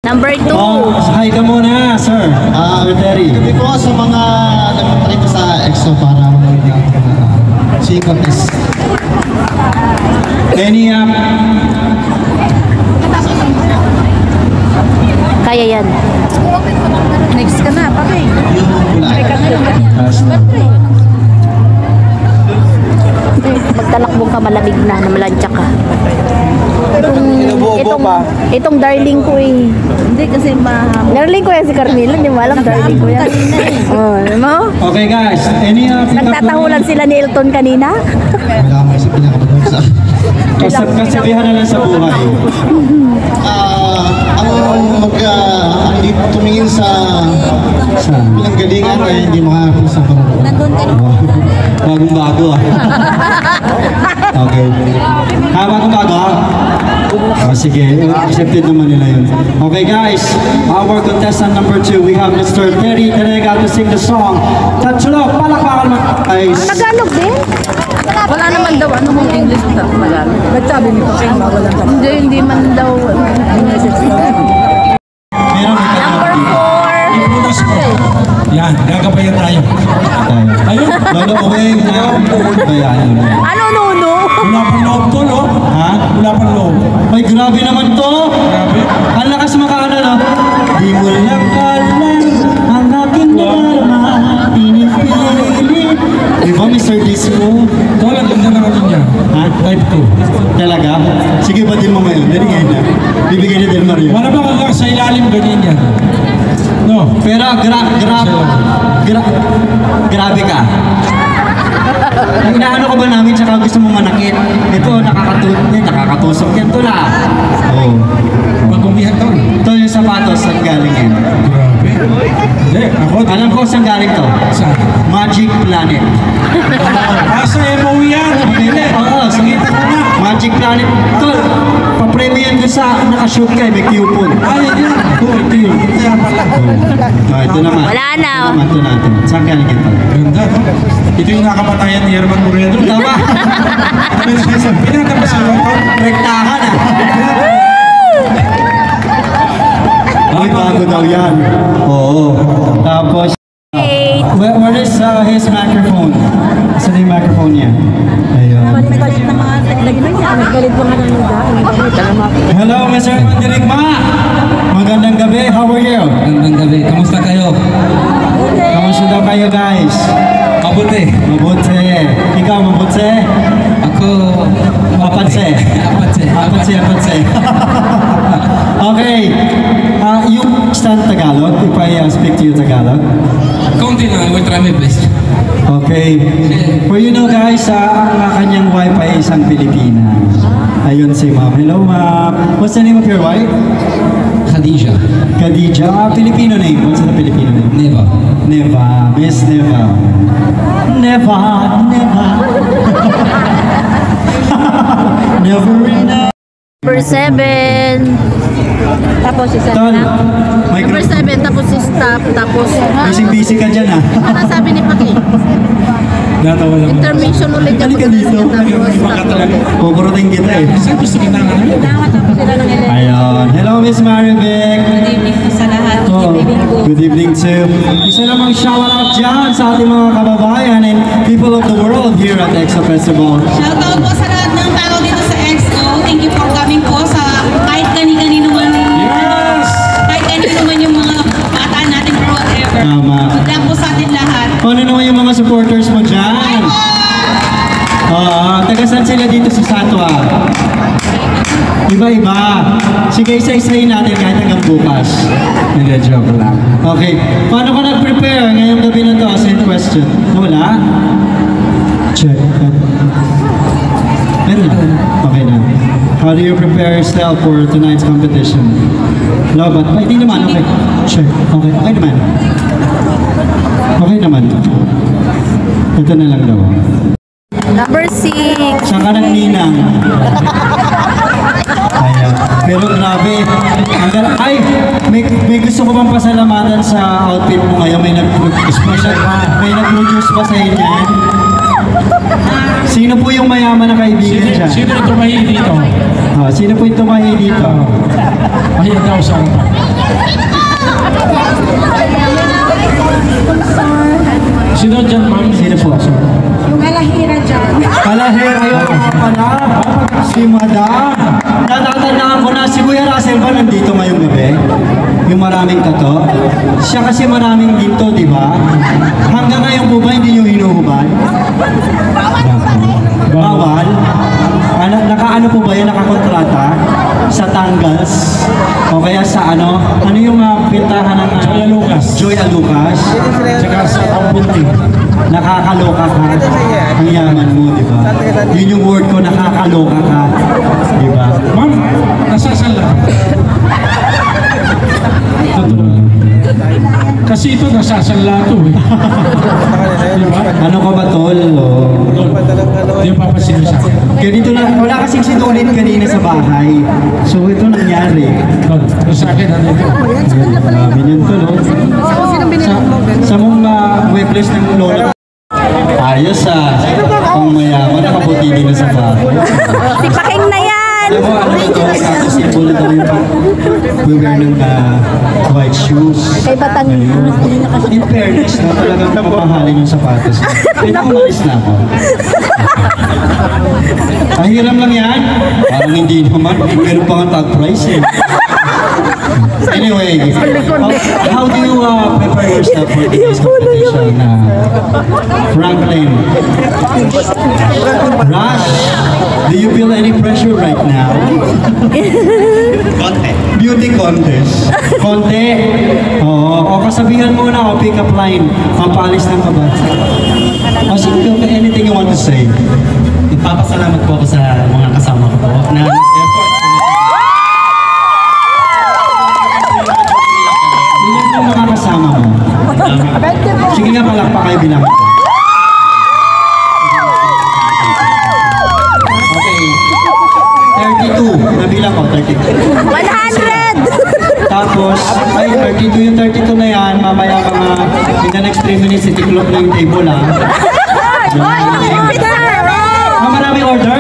Number 2. Hi ka muna, sir. Terry. Gabi po sa mga nagpapalito sa EXO para singing contest. Any Kaya yan. Next ka na, pati. Magtalakbong ka, malamig na malansya ka. Itong darling ko eh. Hindi kasi Darling ko yan si Carmelo, hindi mo alam darling ko yan. Oh, mo? Okay guys, any Nagtatahulan sila ni Elton kanina. Wala mo isip pinakapagod sa kasabihan na lang sa buhay. ang hindi tumingin sa pinanggalingan ay hindi makakapos sa parang. nandun ka na. Bagong-bago Okay. Bagong-bago sige, accepted naman nila yun. Okay guys, our contestant number 2, we have Mr. Terry Tenega to sing the song Tatsulog, palakpakan mo guys. Tagalog din? Wala naman daw ano mong English na Tagalog. Nagsabi ni Papa ba wala daw? Hindi man daw message daw. Number 4. Ipunas mo. Yan, gagabayan tayo. Ayun. Lolo, uwing. Ayan. Ano, no? Wala pang loob to, no? Ha? Wala pang loob. Ay, grabe naman to. Grabe. Ang lakas makaano, no? Di mo lang alam ang aking nadarama, pinipilit. Di ba, Mr. Disco? Tol, ang ganda na kami niya. Ha? Type 2. Talaga? Sige, batin mo ngayon. Ganyan na. Bibigyan ni Del Mario. Wala bang hanggang sa ilalim ganyan yan? No. Pero grabe ka. Inaano ko ba namin tsaka gusto mo manakit? Ito, nakakatusok yan to la. Oh. Pag-umihan to. Ito yung sapatos, saan galing yan? Grabe. Hindi, ako. Alam ko saan galing to? Saan? Magic Planet. Sa MOE yan. Hindi. Oo, Nakita ko na. Magic Planet. Ito, pa-premyo yan doon sa nakashoot ka, may coupon. Ay, yan. Ito yun. Kaya pala. Ito naman. Wala na. Ito natin. Saan galing ito? Ganda, no? Ito yung nakapatayan ni Herman Moreno. Tama. Pinatapos sa mga Rektahan Ay, bago daw yan. Oo. Tapos, where is his microphone? Saan yung microphone niya? Ayun. Galit na mga taglagin niya. Galit pa nga ng mga. Hello, Mr. Mandirigma! Magandang gabi. How are you? Magandang gabi. Kamusta kayo? Kamusta daw kayo, guys? Mabuti. Mabuti. Ikaw, mabuti? Ako... Apatse. Apatse. Okay. Yung stand Tagalog, if I speak to you Tagalog. Konti na. I will try my best. Okay. For you know guys, ang kanyang wife ay isang Pilipina. Ayun si ma'am. Hello ma'am. What's the name of your wife? Khadija. Khadija. Filipino name. What's the Filipino name? Neva. Neva. Miss Neva. Neva. Never enough. Number 7. Tapos isa Tol, na. may Number 7, tapos si staff, tapos busy ka dyan ah. ano sabi ni Paki? natawa lang. Intermission ulit. Halika dito. Pupurating kita eh. Saan gusto kita nga? Tapos sila ng ele. Ayun. Hello Miss Marivic. Good evening po sa lahat. Oh, Good evening po. good evening too. Isa namang shout out dyan sa ating mga kababayan and people of the world here at EXO Festival. Shoutout po sa lahat ng tao dito sa EXO. Thank you for coming po sa kahit kanino man. Yes! Kahit kanino man yung mga kataan natin or whatever. Tama. Good luck po sa atin lahat. Paano naman yung mga supporters mo dyan? Tagasan sila dito sa Satwa. Iba-iba. Sige, isa-isahin natin kahit hanggang bukas. Hindi, joke lang. Okay. Paano ka nag-prepare ngayong gabi na to? Same question. Wala? Check. Okay na. How do you prepare yourself for tonight's competition? Lobat? Ay, di naman. Okay. Check. Okay. Okay naman. Okay naman. Ito na lang daw. Number 6. Saan ka ng ninang? Ayan. Pero grabe. Ay, may gusto ko bang pasalamatan sa outfit mo ngayon? May nag-produce pa sa inyo. Sino po yung mayaman na kaibigan dyan? Sino yung tumahi dito? Sino po yung tumahi dito? Ayan daw sa upa. Sino dyan, ma'am? Sino po? Kalahira dyan. Kalahera yun pala. Si Madam. Natatandaan ko na si Kuya Russell ba nandito ngayong gabi? Yung maraming tato? Siya kasi maraming ginto, di ba? Hanggang ngayon po ba hindi nyo hinuhubad? Bawal? Nakaano po ba yan? Nakakontrata? Sa Tangals? O kaya sa ano? Ano yung pintahan ng Joya Lucas. Joya Lucas? Tsaka sa Pampunti. Nakakaloka ka. Ang yaman mo, di ba? Yun yung word ko, nakakaloka ka. Di ba? Ma'am, nasasala. Totoo lang. Kasi ito nasasala ito eh. Diba? Ano ka ba, tol? Oh. Hindi yung papasin sa akin. Ganito lang, wala kasing sinulid kanina sa bahay. So ito nangyari. Sa akin, ano ito? Marami yun, tol. Oh. Sa mong webless ng lola. Ayos kung mayaman, nakaputi din na sa bahay. Si Paking na yan! Alam mo, ano ito? Tapos simbolo daw yung pag-wear ng white shoes. Kay Batang. In fairness, no, talagang mamahalin yung sapatos. Kaya umalis na ako. Ang hiram lang yan. Parang hindi naman. Meron pa nga tag price eh. Anyway, how do you prepare yourself for today's competition? Franklin, Rush, do you feel any pressure right now? Beauty contest. Konti. Oo, kasabihan muna o pick up line. Pampalis ng kaba. O sige, anything you want to say? Nagpapasalamat po ako sa mga kasama ko po na effort. Ilan yung mga kasama mo? Sige nga, palakpa kayo bilang. Okay. 32. Nabilang ko, 32. 100! Tapos, ay, 32 yung 32 na yan. Mamaya mga, in the next 3 minutes, itiklop na yung table, ha? Maraming order?